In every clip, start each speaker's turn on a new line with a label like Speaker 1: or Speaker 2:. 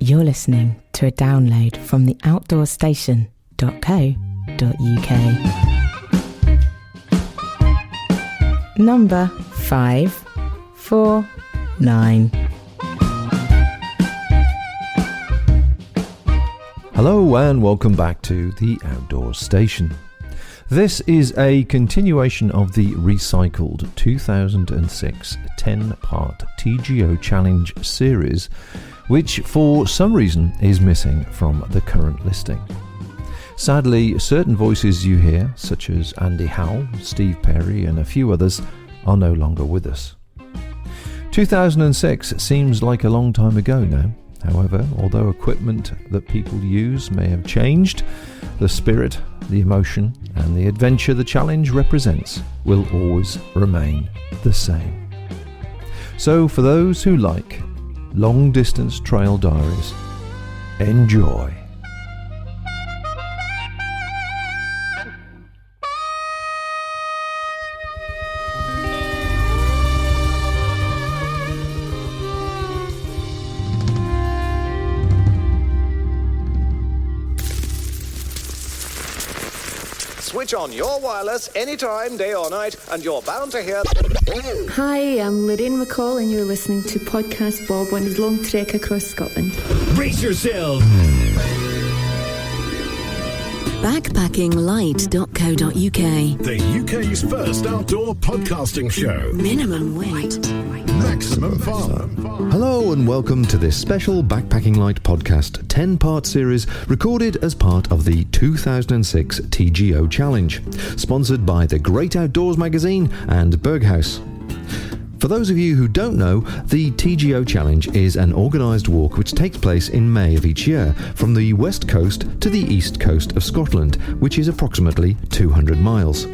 Speaker 1: You're listening to a download from the outdoorstation.co.uk. Number 549.
Speaker 2: Hello and welcome back to the Outdoors Station. This is a continuation of the recycled 2006 10-part TGO Challenge series, which for some reason is missing from the current listing. Sadly, certain voices you hear, such as Andy Howell, Steve Perry and a few others, are no longer with us. 2006 seems like a long time ago now. However, although equipment that people use may have changed, the spirit, the emotion and the adventure the challenge represents will always remain the same. So for those who like long distance trail diaries, enjoy.
Speaker 3: Switch on your wireless anytime, day or night, and you're bound to hear...
Speaker 4: Hi, I'm Lorraine McCall and you're listening to Podcast Bob on his long trek across Scotland.
Speaker 5: Brace yourself!
Speaker 6: Backpackinglight.co.uk.
Speaker 5: The UK's first outdoor podcasting show.
Speaker 6: Minimum weight.
Speaker 5: Maximum fun.
Speaker 2: Hello and welcome to this special Backpacking Light podcast 10-part series recorded as part of the 2006 TGO Challenge, sponsored by the Great Outdoors magazine and Berghaus. For those of you who don't know, the TGO Challenge is an organised walk which takes place in May of each year from the west coast to the east coast of Scotland, which is approximately 200 miles.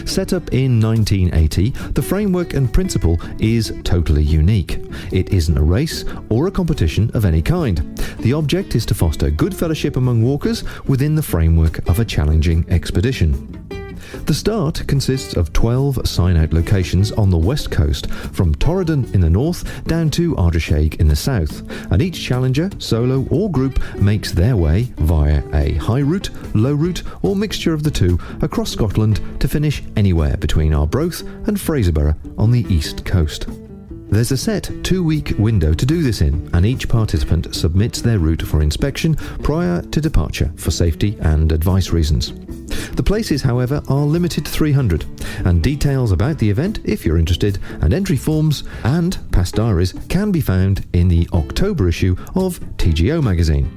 Speaker 2: Set up in 1980, the framework and principle is totally unique. It isn't a race or a competition of any kind. The object is to foster good fellowship among walkers within the framework of a challenging expedition. The start consists of 12 sign-out locations on the west coast, from Torridon in the north down to Ardrishaig in the south, and each challenger, solo or group, makes their way via a high route, low route or mixture of the two across Scotland to finish anywhere between Arbroath and Fraserburgh on the east coast. There's a set 2-week window to do this in, and each participant submits their route for inspection prior to departure for safety and advice reasons. The places, however, are limited to 300, and details about the event, if you're interested, and entry forms and past diaries can be found in the October issue of TGO magazine.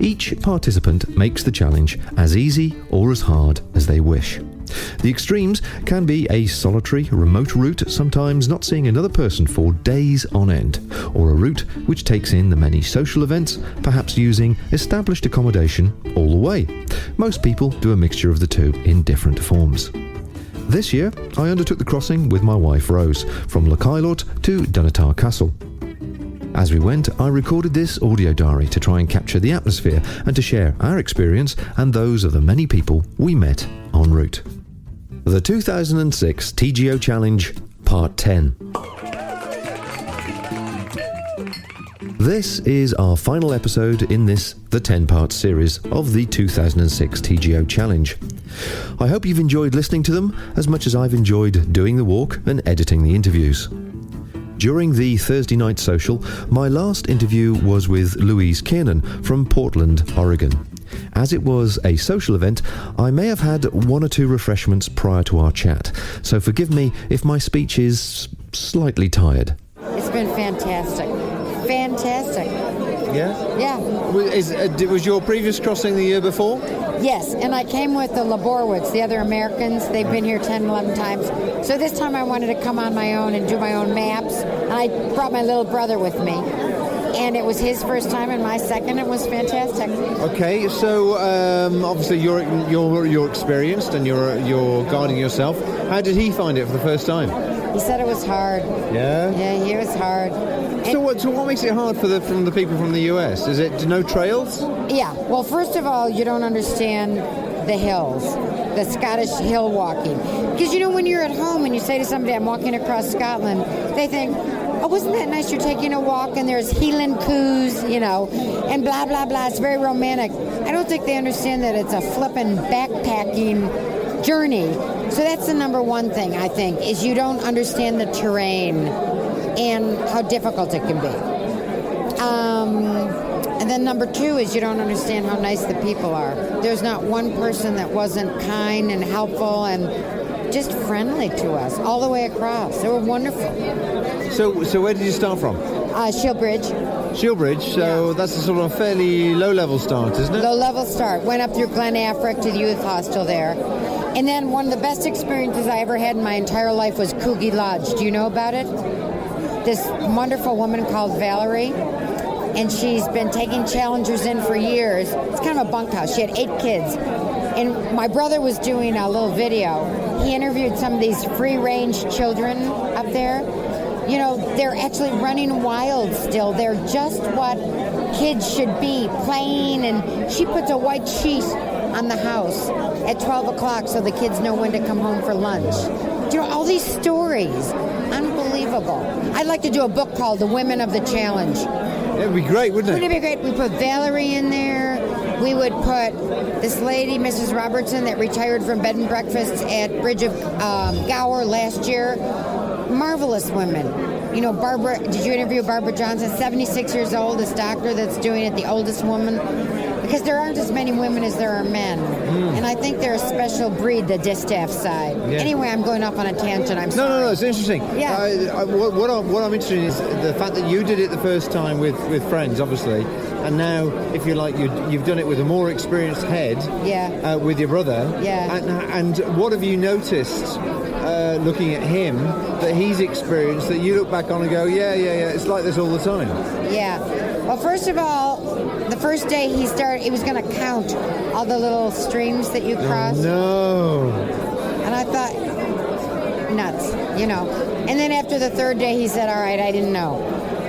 Speaker 2: Each participant makes the challenge as easy or as hard as they wish. The extremes can be a solitary, remote route, sometimes not seeing another person for days on end, or a route which takes in the many social events, perhaps using established accommodation all the way. Most people do a mixture of the two in different forms. This year, I undertook the crossing with my wife Rose, from Lochailort to Dunatar Castle. As we went, I recorded this audio diary to try and capture the atmosphere and to share our experience and those of the many people we met en route. The 2006 TGO Challenge, Part 10. This is our final episode in this, the 10-part series of the 2006 TGO Challenge. I hope you've enjoyed listening to them as much as I've enjoyed doing the walk and editing the interviews. During the Thursday night social, my last interview was with Louise Kiernan from Portland, Oregon. As it was a social event, I may have had 1 or 2 refreshments prior to our chat, so forgive me if my speech is slightly tired.
Speaker 7: It's been fantastic. Fantastic.
Speaker 2: Yeah?
Speaker 7: Yeah.
Speaker 2: Was your previous crossing the year before?
Speaker 7: Yes, and I came with the Laborwoods, the other Americans. They've been here 10, 11 times. So this time I wanted to come on my own and do my own maps. And I brought my little brother with me. And it was his first time and my second. It was fantastic.
Speaker 2: Okay, so obviously you're experienced and you're guiding yourself. How did he find it for the first time?
Speaker 7: He said it was hard.
Speaker 2: Yeah?
Speaker 7: Yeah, it was hard.
Speaker 2: So what makes it hard from the people from the US? Is it no trails?
Speaker 7: Yeah. Well, first of all, you don't understand the hills, the Scottish hill walking. Because, when you're at home and you say to somebody, I'm walking across Scotland, they think, oh, wasn't that nice? You're taking a walk and there's healing coos, you know, and blah, blah, blah. It's very romantic. I don't think they understand that it's a flippin' backpacking journey. So that's the number one thing, I think, is you don't understand the terrain and how difficult it can be. And then number two is you don't understand how nice the people are. There's not one person that wasn't kind and helpful and just friendly to us all the way across. They were wonderful.
Speaker 8: So where did you start from?
Speaker 7: Shieldbridge.
Speaker 8: Shieldbridge, so
Speaker 7: Yeah.
Speaker 8: that's a sort of fairly low-level start, isn't it?
Speaker 7: Low level start. Went up through Glen Affric to the youth hostel there. And then one of the best experiences I ever had in my entire life was Coogee Lodge. Do you know about it? This wonderful woman called Valerie. And she's been taking challengers in for years. It's kind of a bunkhouse. She had 8 kids. And my brother was doing a little video. He interviewed some of these free-range children up there. You know, they're actually running wild still. They're just what kids should be, playing. And she puts a white sheet on the house at 12 o'clock so the kids know when to come home for lunch. You know, all these stories. Unbelievable. I'd like to do a book called The Women of the Challenge.
Speaker 8: It would be great, wouldn't it?
Speaker 7: Wouldn't it be great? We put Valerie in there. We would put this lady, Mrs. Robertson, that retired from bed and breakfast at Bridge of Gower last year. Marvelous women. You know, Barbara, did you interview Barbara Johnson? 76 years old, this doctor that's doing it, the oldest woman. Because there aren't as many women as there are men. And I think they're a special breed, the distaff side.
Speaker 8: Yeah.
Speaker 7: Anyway, I'm going off on a tangent. I'm sorry.
Speaker 8: No, it's interesting.
Speaker 7: Yeah.
Speaker 8: What I'm interested in is the fact that you did it the first time with friends, obviously, and now, if you like, you've done it with a more experienced head.
Speaker 7: Yeah.
Speaker 8: With your brother.
Speaker 7: Yeah.
Speaker 8: And what have you noticed, looking at him, that he's experienced that you look back on and go, yeah, it's like this all the time?
Speaker 7: Yeah. Well, first of all, the first day he was going to count all the little streams that you cross.
Speaker 8: No.
Speaker 7: And I thought, nuts, you know. And then after the third day, he said, all right, I didn't know.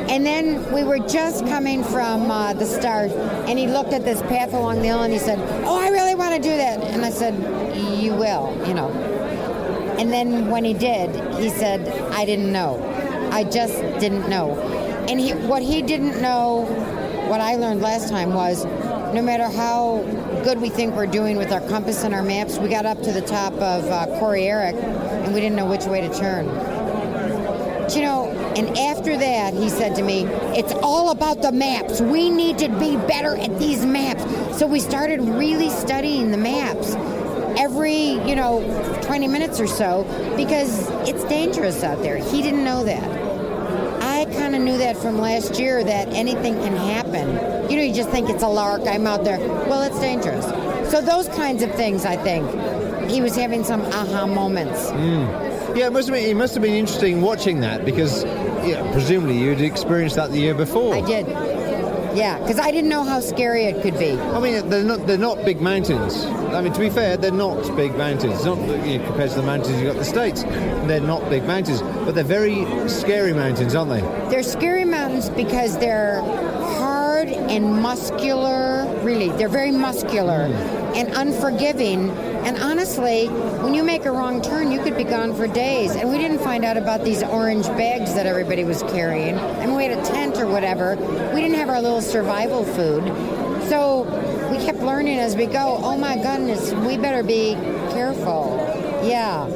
Speaker 7: And then we were just coming from the start, and he looked at this path along the hill, and he said, oh, I really want to do that. And I said, you will, you know. And then when he did, he said, I didn't know. I just didn't know. And what he didn't know, what I learned last time was, no matter how good we think we're doing with our compass and our maps, we got up to the top of Corey Eric, and we didn't know which way to turn. But, you know, and after that, he said to me, it's all about the maps. We need to be better at these maps. So we started really studying the maps every, 20 minutes or so, because it's dangerous out there. He didn't know that. I kind of knew that from last year, that anything can happen. You just think it's a lark, I'm out there. Well, it's dangerous. So those kinds of things, I think. He was having some aha moments.
Speaker 8: Yeah, it must have been interesting watching that, because presumably you'd experienced that the year before.
Speaker 7: I did. Yeah, because I didn't know how scary it could be.
Speaker 8: I mean, they're not big mountains. I mean, to be fair, they're not big mountains. Not compared to the mountains you've got in the States. They're not big mountains, but they're very scary mountains, aren't they?
Speaker 7: They're scary mountains because they're hard and muscular. Really, they're very muscular and unforgiving. And honestly, when you make a wrong turn, you could be gone for days. And we didn't find out about these orange bags that everybody was carrying. I mean, we had a tent or whatever. We didn't have our little survival food. So we kept learning as we go, oh my goodness, we better be careful. Yeah.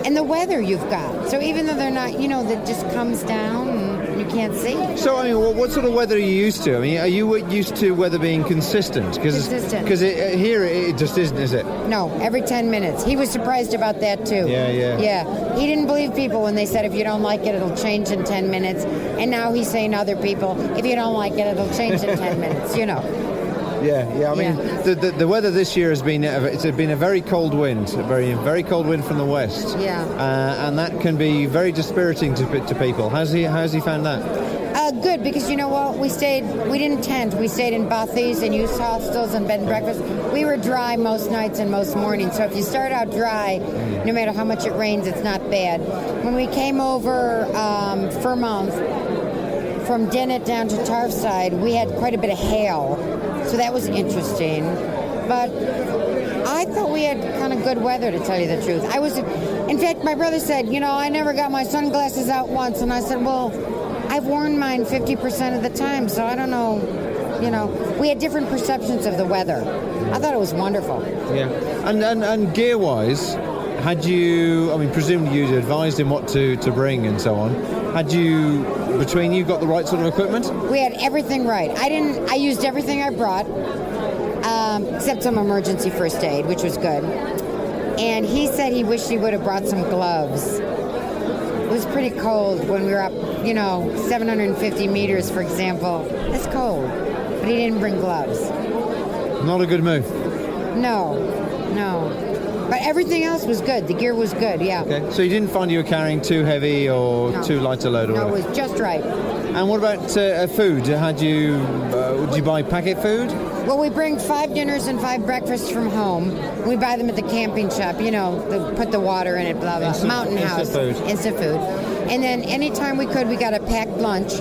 Speaker 7: And the weather you've got. So even though they're not, that just comes down and you can't see.
Speaker 8: So, I mean, what sort of weather are you used to? I mean, are you used to weather being consistent?
Speaker 7: Consistent.
Speaker 8: Because here it just isn't, is it?
Speaker 7: No, every 10 minutes. He was surprised about that, too.
Speaker 8: Yeah.
Speaker 7: Yeah. He didn't believe people when they said, if you don't like it, it'll change in 10 minutes. And now he's saying to other people, if you don't like it, it'll change in 10 minutes,
Speaker 8: Yeah. I mean, the weather this year has been a very cold wind, a very cold wind from the west.
Speaker 7: Yeah.
Speaker 8: And that can be very dispiriting to people. How's he found that?
Speaker 7: Good, because you know what? We didn't tent. We stayed in bothies and youth hostels and bed and breakfast. We were dry most nights and most mornings. So if you start out dry, no matter how much it rains, it's not bad. When we came over Fairmount from Dinnet down to Tarfside, we had quite a bit of hail. So that was interesting. But I thought we had kind of good weather, to tell you the truth. In fact, my brother said, I never got my sunglasses out once. And I said, well, I've worn mine 50% of the time, so I don't know. You know, we had different perceptions of the weather. I thought it was wonderful.
Speaker 8: Yeah. And gear-wise, had you, I mean, presumably you'd advised him what to bring and so on. Had you, between you, got the right sort of equipment?
Speaker 7: We had everything right. I used everything I brought, except some emergency first aid, which was good. And he said he wished he would have brought some gloves. It was pretty cold when we were up, 750 meters, for example. It's cold, but he didn't bring gloves.
Speaker 8: Not a good move.
Speaker 7: No. But everything else was good. The gear was good, yeah.
Speaker 8: Okay. So you didn't find you were carrying too heavy or too light a load? Or
Speaker 7: No, it
Speaker 8: whatever?
Speaker 7: was just right.
Speaker 8: And what about food? Did you buy packet food?
Speaker 7: Well, we bring 5 dinners and 5 breakfasts from home. We buy them at the camping shop, put the water in it, blah, blah. Mountain House. Instant food. And then anytime we could, we got a packed lunch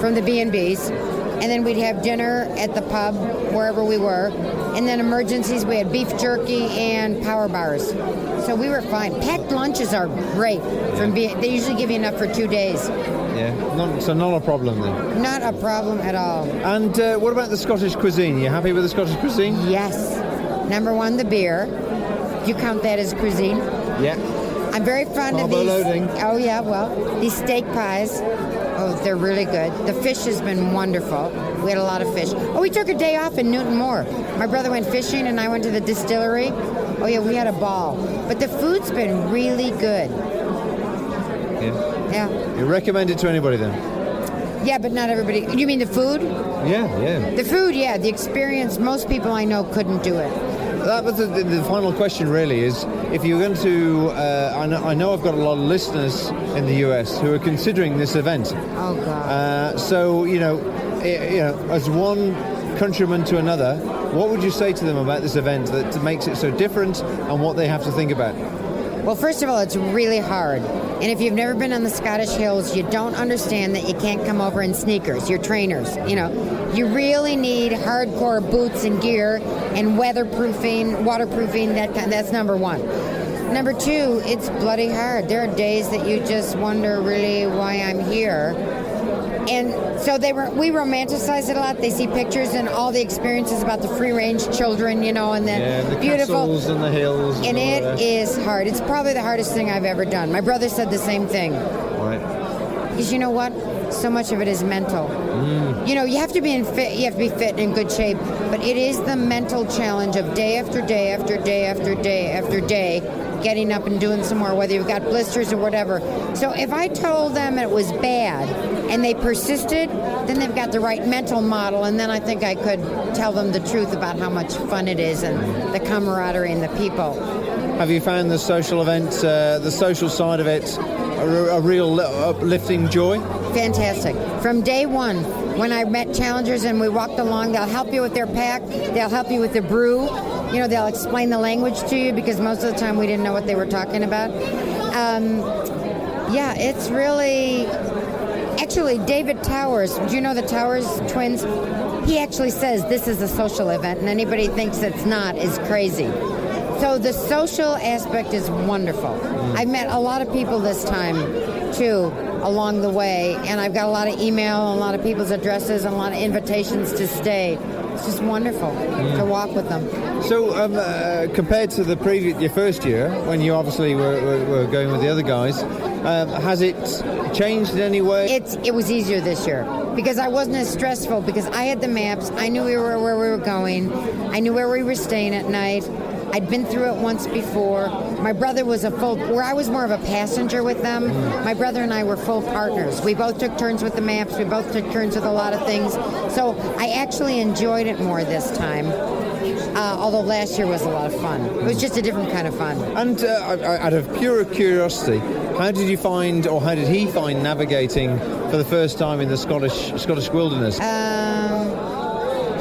Speaker 7: from the B&Bs. And then we'd have dinner at the pub, wherever we were. And then emergencies, we had beef jerky and power bars. So we were fine. Packed lunches are great. They usually give you enough for 2 days.
Speaker 8: Yeah, not a problem then.
Speaker 7: Not a problem at all.
Speaker 8: And what about the Scottish cuisine? You happy with the Scottish cuisine?
Speaker 7: Yes. Number 1, the beer. Do you count that as cuisine?
Speaker 8: Yeah.
Speaker 7: I'm very fond of
Speaker 8: Carbo
Speaker 7: these.
Speaker 8: loading.
Speaker 7: Oh yeah, well, these steak pies. Oh, they're really good. The fish has been wonderful. We had a lot of fish. Oh, we took a day off in Newton Moor. My brother went fishing and I went to the distillery. Oh yeah, we had a ball. But the food's been really good. Yeah.
Speaker 8: You recommend it to anybody then?
Speaker 7: Yeah, but not everybody. You mean the food?
Speaker 8: Yeah.
Speaker 7: The food, yeah. The experience, most people I know couldn't do it.
Speaker 8: That was the final question really is, if you're going to, I know I've got a lot of listeners in the US who are considering this event.
Speaker 7: Oh, God.
Speaker 8: So, as one countryman to another, what would you say to them about this event that makes it so different and what they have to think about?
Speaker 7: Well, first of all, it's really hard. And if you've never been on the Scottish Hills, you don't understand that you can't come over in sneakers. You're trainers, You really need hardcore boots and gear and weatherproofing, waterproofing, that's number 1. Number 2, it's bloody hard. There are days that you just wonder really why I'm here. And so we romanticize it a lot. They see pictures and all the experiences about the free-range children, and
Speaker 8: the
Speaker 7: beautiful
Speaker 8: castles and the hills.
Speaker 7: And it is hard. It's probably the hardest thing I've ever done. My brother said the same thing.
Speaker 8: Right.
Speaker 7: Because you know what? So much of it is mental. You have to be fit and in good shape, but it is the mental challenge of day after day after day after day after day, getting up and doing some more, whether you've got blisters or whatever. So if I told them it was bad and they persisted, then they've got the right mental model, and then I think I could tell them the truth about how much fun it is and the camaraderie and the people.
Speaker 8: Have you found the social event, the social side of it, a real uplifting joy?
Speaker 7: Fantastic. From day 1, when I met challengers and we walked along, they'll help you with their pack, they'll help you with the brew, they'll explain the language to you because most of the time we didn't know what they were talking about. It's really... Actually, David Towers, do you know the Towers twins? He actually says this is a social event, and anybody thinks it's not is crazy. So the social aspect is wonderful. I've met a lot of people this time, too, along the way, and I've got a lot of email, a lot of people's addresses, and a lot of invitations to stay. It's just wonderful to walk with them.
Speaker 8: So compared to your first year, when you obviously were going with the other guys, has it changed in any way?
Speaker 7: It was easier this year because I wasn't as stressful because I had the maps. I knew where we were going. I knew where we were staying at night. I'd been through it once before. My brother was where I was more of a passenger with them. My brother and I were full partners. We both took turns with the maps. We both took turns with a lot of things. So I actually enjoyed it more this time. Although last year was a lot of fun. It was just a different kind of fun.
Speaker 8: And out of pure curiosity, how did he find navigating for the first time in the Scottish wilderness?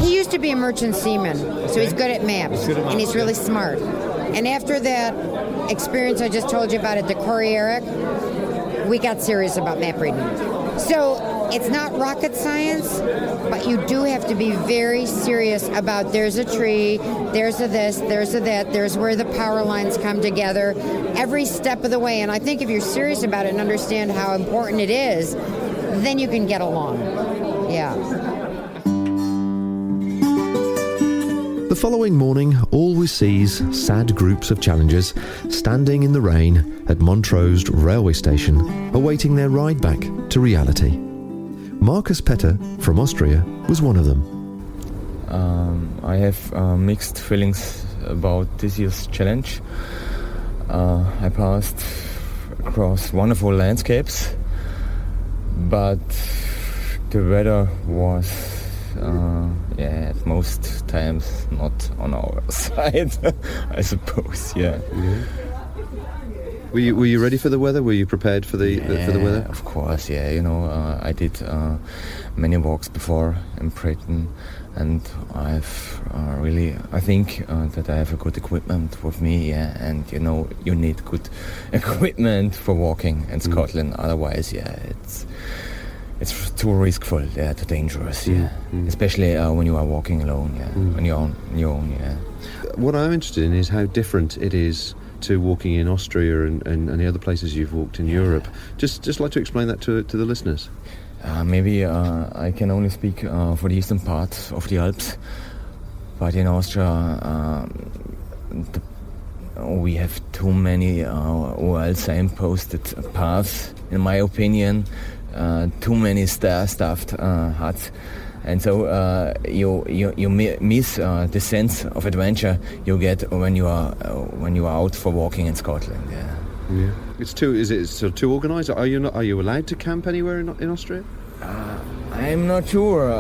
Speaker 7: He used to be a merchant seaman, so he's good at maps, and he's really smart. And after that experience I just told you about at the Corrie Eric, we got serious about map reading. So it's not rocket science, but you do have to be very serious about there's a tree, there's a this, there's a that, there's where the power lines come together, every step of the way. And I think if you're serious about it and understand how important it is, then you can get along. Yeah.
Speaker 2: The following morning always sees sad groups of challengers standing in the rain at Montrose railway station, awaiting their ride back to reality. Markus Petter from Austria was one of them.
Speaker 9: I have mixed feelings about this year's challenge. I passed across wonderful landscapes, but the weather was at most times not on our side, I suppose. Yeah.
Speaker 8: Were you ready for the weather? Were you prepared for the weather?
Speaker 9: Of course. Yeah. I did many walks before in Britain, and I think that I have a good equipment with me. Yeah, and you need good equipment for walking in Scotland. Otherwise, it's too risky, too dangerous, especially when you are walking alone, when you're on your own,
Speaker 8: What I'm interested in is how different it is to walking in Austria and the other places you've walked in Europe. Just like to explain that to the listeners.
Speaker 9: Maybe I can only speak for the eastern part of the Alps, but in Austria we have too many well signposted paths, in my opinion. Too many star-stuffed huts, and so you miss the sense of adventure you get when you are out for walking in Scotland. Yeah.
Speaker 8: It's too. Is it sort of too organised? Are you allowed to camp anywhere in Austria?
Speaker 9: I'm not sure.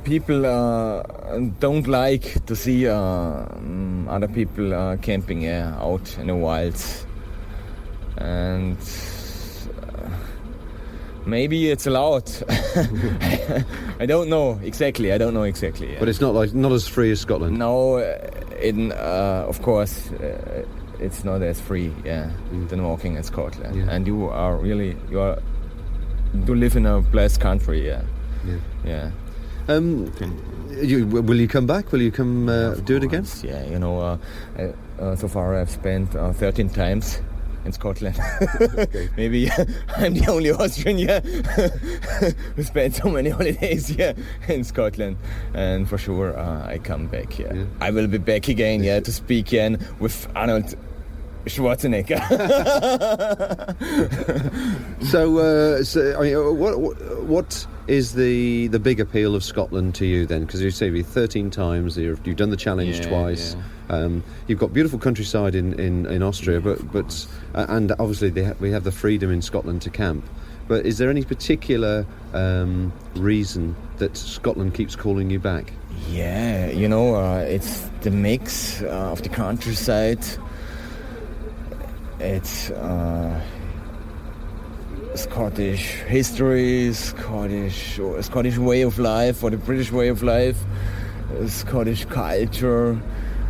Speaker 9: People don't like to see other people camping out in the wilds, and maybe it's allowed. I don't know exactly. Yeah.
Speaker 8: But it's not as free as Scotland.
Speaker 9: No, of course. It's not as free, than walking in Scotland. Yeah. And you do live in a blessed country, Yeah.
Speaker 8: Will you come back? Will you come do it again?
Speaker 9: Yeah, so far I've spent 13 times in Scotland. Okay. Maybe I'm the only Austrian who spent so many holidays in Scotland, and for sure I come back. Yeah. I will be back again. To speak again with Arnold Schwarzenegger.
Speaker 8: What is the big appeal of Scotland to you then? Because you say 13 times, you've done the challenge twice. Yeah. You've got beautiful countryside in Austria, but and obviously we have the freedom in Scotland to camp. But is there any particular reason that Scotland keeps calling you back?
Speaker 9: Yeah, it's the mix of the countryside. It's Scottish history, Scottish way of life, or the British way of life, Scottish culture.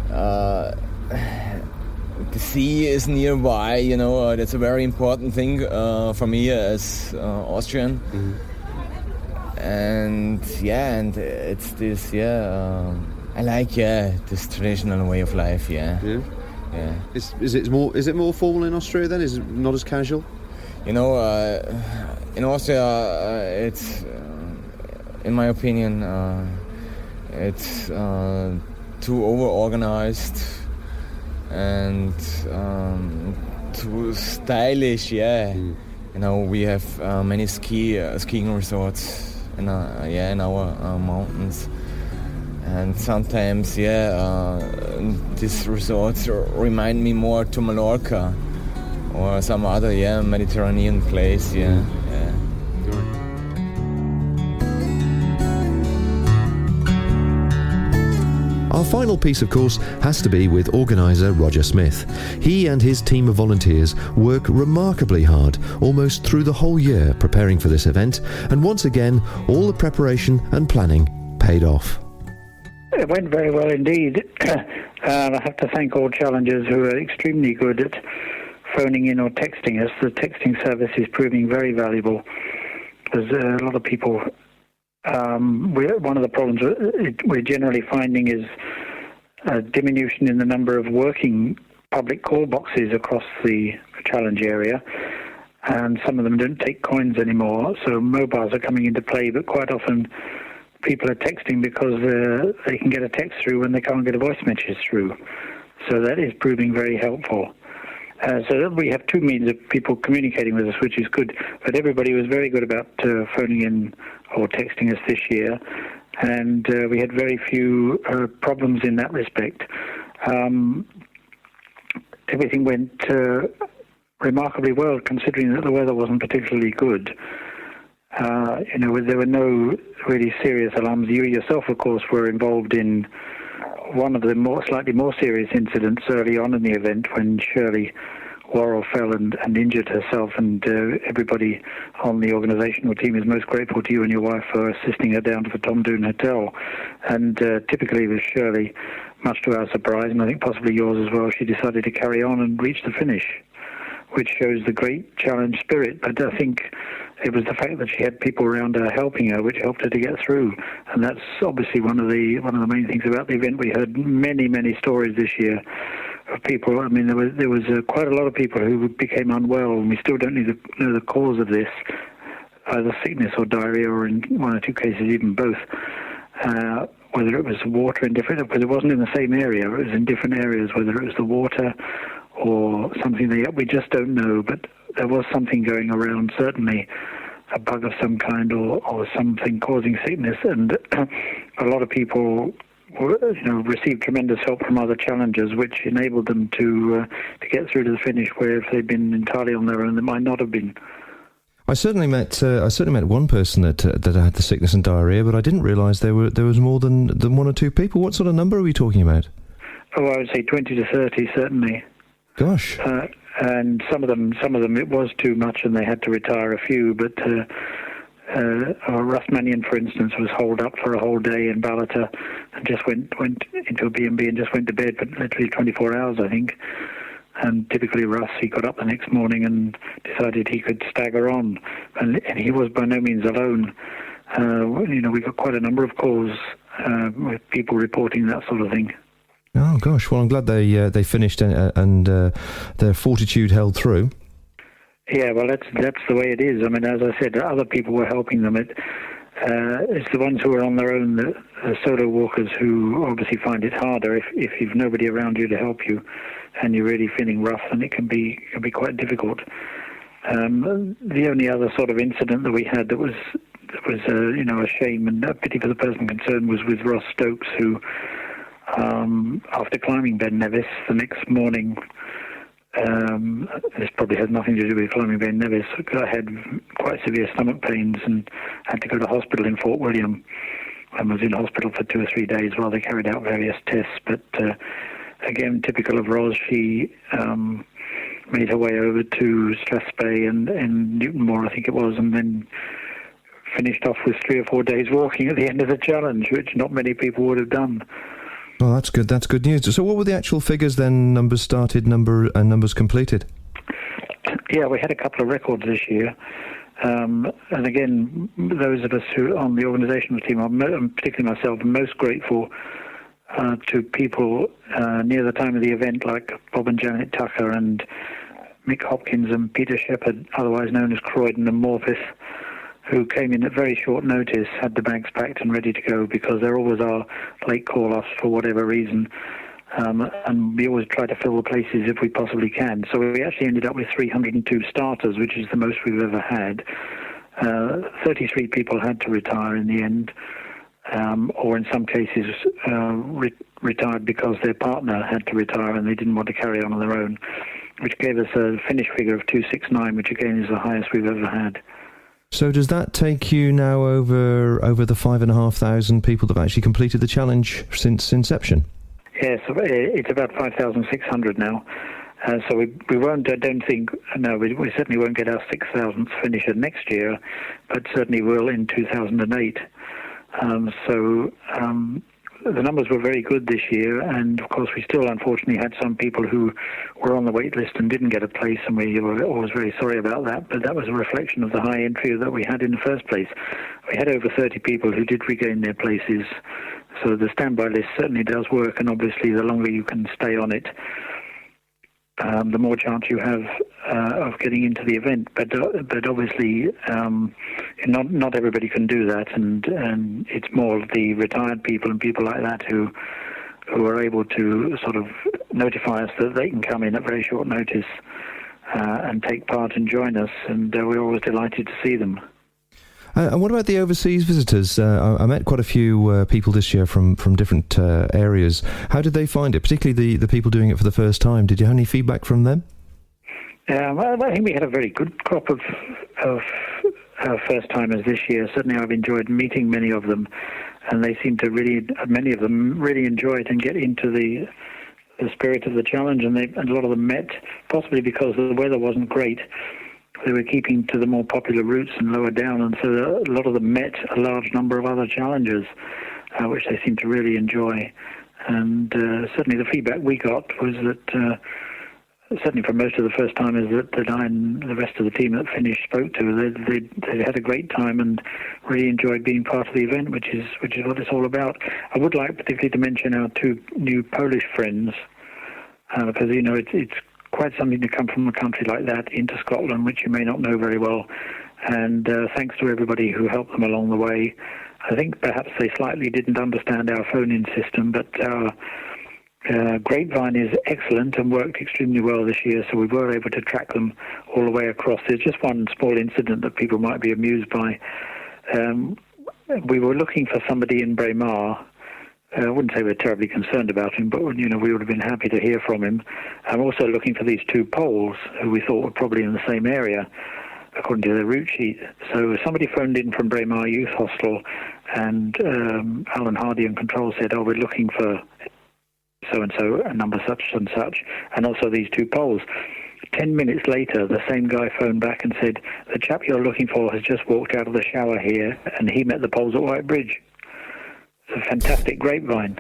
Speaker 9: The sea is nearby, that's a very important thing for me as Austrian. Mm-hmm. And it's this, I like, this traditional way of life, Yeah.
Speaker 8: Is it more formal in Austria then? Is it not as casual?
Speaker 9: In Austria, it's, in my opinion, it's too over-organized and too stylish. We have many skiing resorts in our mountains. And sometimes, these resorts remind me more to Mallorca or some other, Mediterranean place,
Speaker 2: Our final piece, of course, has to be with organiser Roger Smith. He and his team of volunteers work remarkably hard, almost through the whole year, preparing for this event, and once again, all the preparation and planning paid off.
Speaker 10: It went very well indeed. I have to thank all challengers who are extremely good at phoning in or texting us. The texting service is proving very valuable. There's a lot of people. One of the problems we're generally finding is a diminution in the number of working public call boxes across the challenge area, and some of them don't take coins anymore, so mobiles are coming into play, but quite often people are texting because they can get a text through when they can't get a voice message through. So that is proving very helpful. So we have two means of people communicating with us, which is good. But everybody was very good about phoning in or texting us this year, and we had very few problems in that respect. Everything went remarkably well, considering that the weather wasn't particularly good. There were no really serious alarms. You yourself, of course, were involved in one of the slightly more serious incidents early on in the event when Shirley Worrell fell and injured herself, and everybody on the organisational team is most grateful to you and your wife for assisting her down to the Tom Doon Hotel. And typically with Shirley, much to our surprise, and I think possibly yours as well, she decided to carry on and reach the finish, which shows the great challenge spirit. But I think it was the fact that she had people around her helping her, which helped her to get through. And that's obviously one of the main things about the event. We heard many stories this year of people. I mean, there was quite a lot of people who became unwell, and we still don't know the cause of this, either sickness or diarrhea, or in one or two cases even both. Whether it was water in different, because it wasn't in the same area, it was in different areas, whether it was the water or something we just don't know, but there was something going around, certainly a bug of some kind or something causing sickness, and a lot of people received tremendous help from other challengers, which enabled them to get through to the finish, where if they'd been entirely on their own, they might not have been.
Speaker 2: I certainly met one person that had the sickness and diarrhea, but I didn't realise there was more than one or two people. What sort of number are we talking about? Oh,
Speaker 10: I would say 20 to 30, certainly.
Speaker 2: Gosh.
Speaker 10: And some of them, it was too much, and they had to retire a few. But Russ Mannion, for instance, was holed up for a whole day in Ballata, and just went into a B&B and just went to bed for literally 24 hours, I think. And typically Russ, he got up the next morning and decided he could stagger on, and he was by no means alone. We got quite a number of calls with people reporting that sort of thing.
Speaker 2: Oh gosh! Well, I'm glad they finished and their fortitude held through.
Speaker 10: Yeah, well, that's the way it is. I mean, as I said, other people were helping them. It's the ones who are on their own, the solo walkers, who obviously find it harder if you've nobody around you to help you, and you're really feeling rough, and it can be quite difficult. The only other sort of incident that we had that was a shame and a pity for the person concerned was with Ross Stokes, who after climbing Ben Nevis the next morning, this probably has nothing to do with climbing Ben Nevis, I had quite severe stomach pains and had to go to hospital in Fort William, and was in hospital for 2 or 3 days while they carried out various tests. But again, typical of Ros, she made her way over to Strathspey and Newtonmore, I think it was, and then finished off with 3 or 4 days walking at the end of the challenge, which not many people would have done.
Speaker 2: Oh, that's good. That's good news. So what were the actual figures then? Numbers started, numbers completed?
Speaker 10: Yeah, we had a couple of records this year. And again, those of us who on the organisational team, particularly myself, are most grateful to people near the time of the event, like Bob and Janet Tucker and Mick Hopkins and Peter Shepherd, otherwise known as Croydon and Morpeth, who came in at very short notice, had the bags packed and ready to go, because there always are late call-offs for whatever reason. And we always try to fill the places if we possibly can. So we actually ended up with 302 starters, which is the most we've ever had. 33 people had to retire in the end, or in some cases retired because their partner had to retire and they didn't want to carry on their own, which gave us a finish figure of 269, which again is the highest we've ever had.
Speaker 2: So does that take you now over the 5,500 people that have actually completed the challenge since inception?
Speaker 10: Yes, it's about 5,600 now. So we won't, I don't think, no, we certainly won't get our 6,000th finisher next year, but certainly will in 2008. The numbers were very good this year, and of course we still unfortunately had some people who were on the wait list and didn't get a place, and we were always very sorry about that, but that was a reflection of the high entry that we had in the first place. We had over 30 people who did regain their places, so the standby list certainly does work, and obviously the longer you can stay on it, the more chance you have of getting into the event. But obviously, not everybody can do that, and it's more the retired people and people like that who are able to sort of notify us that they can come in at very short notice and take part and join us, and we're always delighted to see them.
Speaker 2: And what about the overseas visitors? I met quite a few people this year from different areas. How did they find it, particularly the people doing it for the first time? Did you have any feedback from them?
Speaker 10: Well, I think we had a very good crop of first-timers this year. Certainly I've enjoyed meeting many of them, and they seem to many of them really enjoy it and get into the spirit of the challenge, and a lot of them met, possibly because the weather wasn't great. They were keeping to the more popular routes and lower down, and so a lot of them met a large number of other challengers, which they seemed to really enjoy. And certainly the feedback we got was that, certainly from most of the first-timers that I and the rest of the team that finished spoke to, they had a great time and really enjoyed being part of the event, which is what it's all about. I would like particularly to mention our two new Polish friends, because, it's quite something to come from a country like that into Scotland, which you may not know very well. And thanks to everybody who helped them along the way. I think perhaps they slightly didn't understand our phone-in system, but our grapevine is excellent and worked extremely well this year, so we were able to track them all the way across. There's just one small incident that people might be amused by. We were looking for somebody in Braemar. I wouldn't say we're terribly concerned about him, but we would have been happy to hear from him. I'm also looking for these two Poles who we thought were probably in the same area, according to their route sheet. So somebody phoned in from Braemar Youth Hostel, and Alan Hardy on control said, we're looking for so-and-so, a number such and such, and also these two Poles. 10 minutes later, the same guy phoned back and said, the chap you're looking for has just walked out of the shower here, and he met the Poles at White Bridge. It's a fantastic grapevine.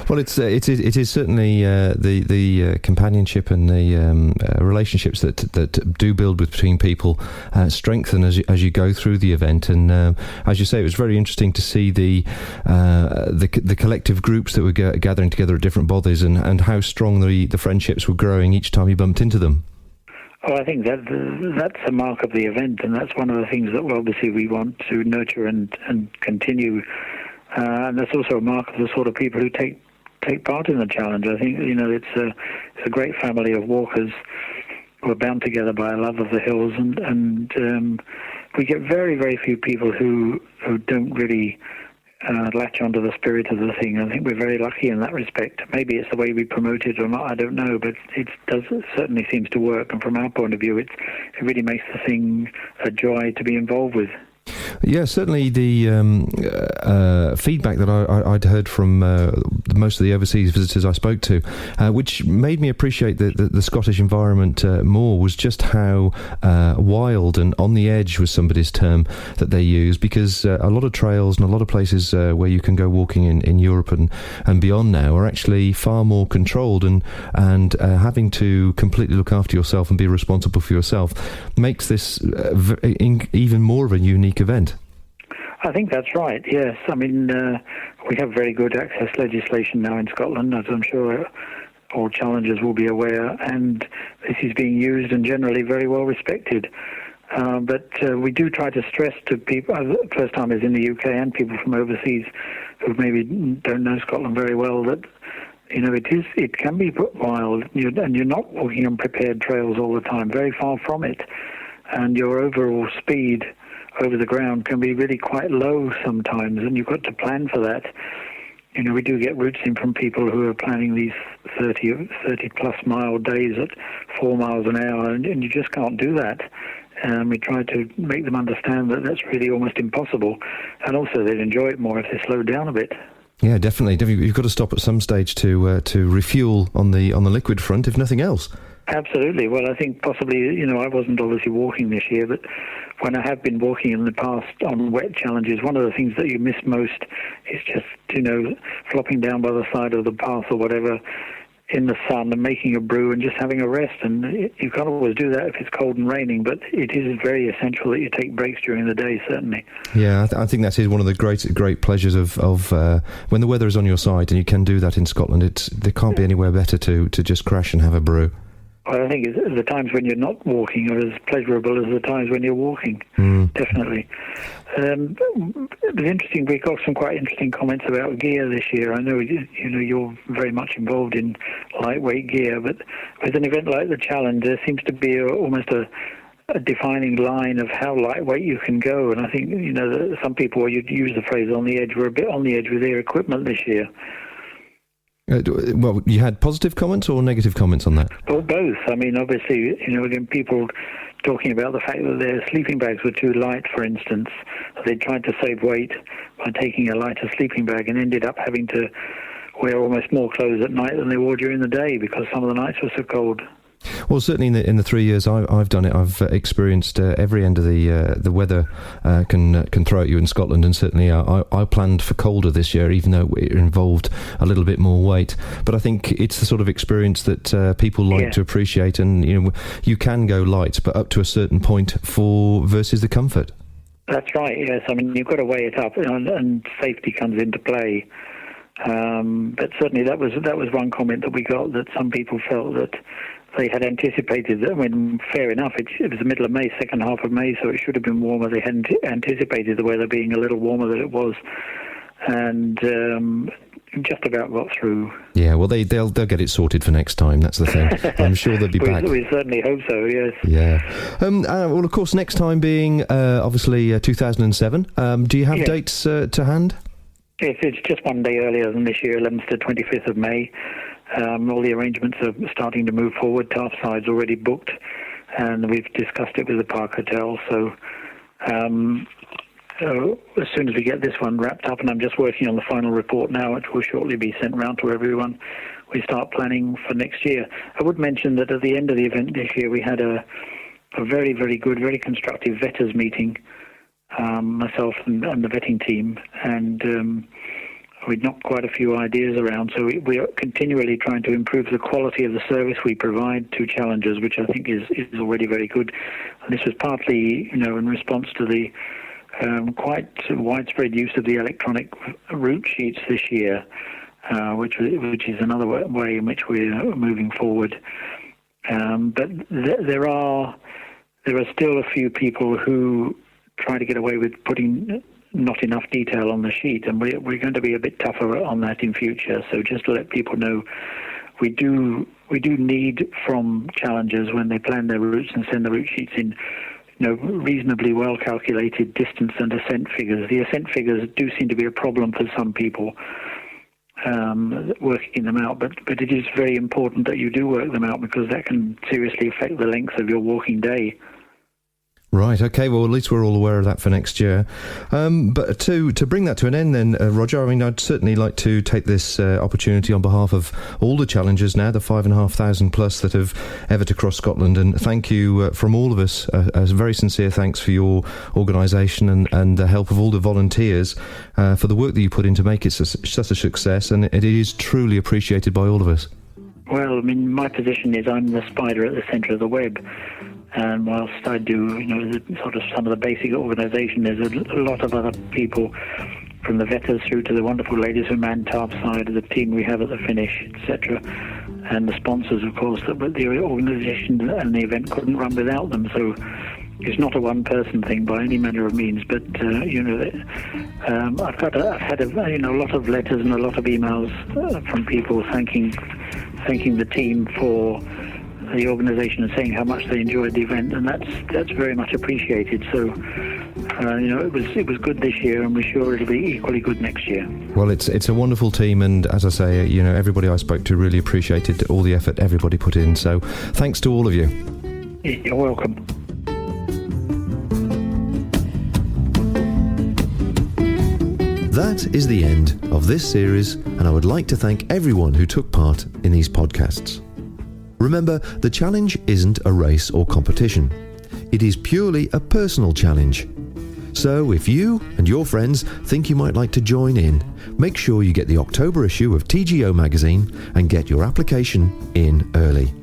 Speaker 2: Well, it is certainly the companionship and the relationships that do build between people strengthen as you go through the event. And as you say, it was very interesting to see the collective groups that were gathering together at different bothies, and how strong the friendships were growing each time you bumped into them.
Speaker 10: Oh, I think that's a mark of the event, and that's one of the things that obviously we want to nurture and continue. And that's also a mark of the sort of people who take part in the challenge. I think it's a great family of walkers who are bound together by a love of the hills, and we get very, very few people who don't really latch onto the spirit of the thing. I think we're very lucky in that respect. Maybe it's the way we promote it or not, I don't know, but it certainly seems to work, and from our point of view, it really makes the thing a joy to be involved with.
Speaker 2: Yeah, certainly the feedback that I'd heard from most of the overseas visitors I spoke to, which made me appreciate the Scottish environment more, was just how wild and on the edge was somebody's term that they use, because a lot of trails and a lot of places where you can go walking in Europe and beyond now are actually far more controlled, and having to completely look after yourself and be responsible for yourself makes this even more of a unique event.
Speaker 10: I think that's right, yes. I mean, we have very good access legislation now in Scotland, as I'm sure all challengers will be aware, and this is being used and generally very well respected. But we do try to stress to people, first-timers in the UK and people from overseas who maybe don't know Scotland very well, that it can be wild, and you're not walking on prepared trails all the time, very far from it, and your overall speed over the ground can be really quite low sometimes, and you've got to plan for that. We do get routes in from people who are planning these 30-plus mile days at 4 miles an hour, and you just can't do that. And we try to make them understand that that's really almost impossible, and also they'd enjoy it more if they slowed down a bit.
Speaker 2: Yeah, definitely. You've got to stop at some stage to refuel on the liquid front, if nothing else.
Speaker 10: Absolutely. Well, I think possibly, I wasn't obviously walking this year, but when I have been walking in the past on wet challenges, one of the things that you miss most is just, flopping down by the side of the path or whatever, in the sun and making a brew and just having a rest. And you can't always do that if it's cold and raining, but it is very essential that you take breaks during the day, certainly.
Speaker 2: Yeah, I think that is one of the great pleasures of when the weather is on your side, and you can do that in Scotland. There can't be anywhere better to just crash and have a brew.
Speaker 10: Well, I think the times when you're not walking are as pleasurable as the times when you're walking, definitely. It was interesting. We got some quite interesting comments about gear this year. I know you're very much involved in lightweight gear, but with an event like the Challenge, there seems to be almost a defining line of how lightweight you can go. And I think that some people, you'd use the phrase "on the edge," were a bit on the edge with their equipment this year.
Speaker 2: Well, you had positive comments or negative comments on that?
Speaker 10: Well, both. I mean, obviously, again, people talking about the fact that their sleeping bags were too light, for instance. They tried to save weight by taking a lighter sleeping bag and ended up having to wear almost more clothes at night than they wore during the day because some of the nights were so cold.
Speaker 2: Well, certainly in the 3 years I've done it, I've experienced every end of the weather can throw at you in Scotland, and certainly I planned for colder this year, even though it involved a little bit more weight. But I think it's the sort of experience that people like to appreciate, and you can go light, but up to a certain point versus the comfort.
Speaker 10: That's right. Yes, I mean you've got to weigh it up, and safety comes into play. But certainly that was one comment that we got, that some people felt that they had anticipated that. I mean, fair enough, it was the middle of May, second half of May, so it should have been warmer. They hadn't anticipated the weather being a little warmer than it was, and just about got through.
Speaker 2: Yeah, well, they'll get it sorted for next time. That's the thing. I'm sure they'll be back.
Speaker 10: We certainly hope so. Yes.
Speaker 2: Yeah. Well, of course, next time being obviously 2007. Do you have dates to hand?
Speaker 10: Yes, it's just one day earlier than this year, 11th to 25th of May. All the arrangements are starting to move forward. Topside's already booked, and we've discussed it with the Park Hotel. So as soon as we get this one wrapped up, and I'm just working on the final report now, which will shortly be sent round to everyone, we start planning for next year. I would mention that at the end of the event this year, we had a very, very good, very constructive vetters meeting, myself and the vetting team, and we knocked quite a few ideas around. So we are continually trying to improve the quality of the service we provide to challengers, which I think is already very good. And this was partly, in response to the quite widespread use of the electronic route sheets this year, which is another way in which we're moving forward. But there are still a few people who try to get away with putting not enough detail on the sheet, and we're going to be a bit tougher on that in future. So just to let people know, we do need from challengers, when they plan their routes and send the route sheets in, reasonably well calculated distance and ascent figures. The ascent figures do seem to be a problem for some people working them out, but it is very important that you do work them out, because that can seriously affect the length of your walking day.
Speaker 2: Right, okay, well, at least we're all aware of that for next year. But to bring that to an end then, Roger, I mean, I'd certainly like to take this opportunity on behalf of all the challengers now, the 5,500 plus that have ever to cross Scotland, and thank you from all of us, a very sincere thanks for your organisation and the help of all the volunteers for the work that you put in to make it such a success, and it is truly appreciated by all of us.
Speaker 10: Well, I mean, my position is I'm the spider at the centre of the web. And whilst I do, sort of some of the basic organisation, there's a lot of other people, from the vetters through to the wonderful ladies who man Tarpside, the team we have at the finish, etc., and the sponsors, of course, that the organisation and the event couldn't run without them. So it's not a one-person thing by any manner of means. But I've had a lot of letters and a lot of emails from people thanking the team for the organisation and saying how much they enjoyed the event, and that's very much appreciated. So it was good this year, and we're sure it'll be equally good next year.
Speaker 2: Well, it's a wonderful team, and as I say, everybody I spoke to really appreciated all the effort everybody put in. So thanks to all of you.
Speaker 10: You're welcome.
Speaker 2: That is the end of this series, and I would like to thank everyone who took part in these podcasts. Remember, the challenge isn't a race or competition. It is purely a personal challenge. So if you and your friends think you might like to join in, make sure you get the October issue of TGO magazine and get your application in early.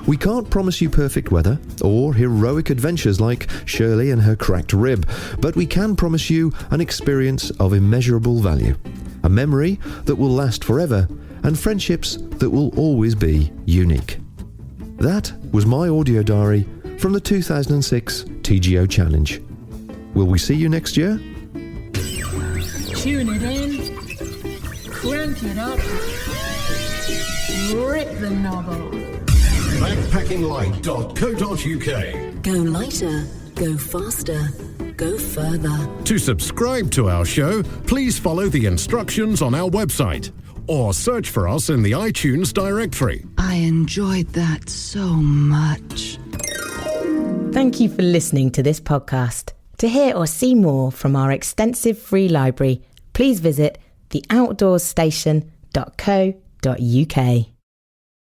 Speaker 2: We can't promise you perfect weather or heroic adventures like Shirley and her cracked rib, but we can promise you an experience of immeasurable value, a memory that will last forever, and friendships that will always be unique. That was my audio diary from the 2006 TGO Challenge. Will we see you next year?
Speaker 11: Tune it in, crank it up, rip the knob.
Speaker 5: Backpackinglight.co.uk.
Speaker 6: Go lighter, go faster, go further.
Speaker 5: To subscribe to our show, please follow the instructions on our website or search for us in the iTunes directory.
Speaker 12: I enjoyed that so much.
Speaker 1: Thank you for listening to this podcast. To hear or see more from our extensive free library, please visit theoutdoorstation.co.uk.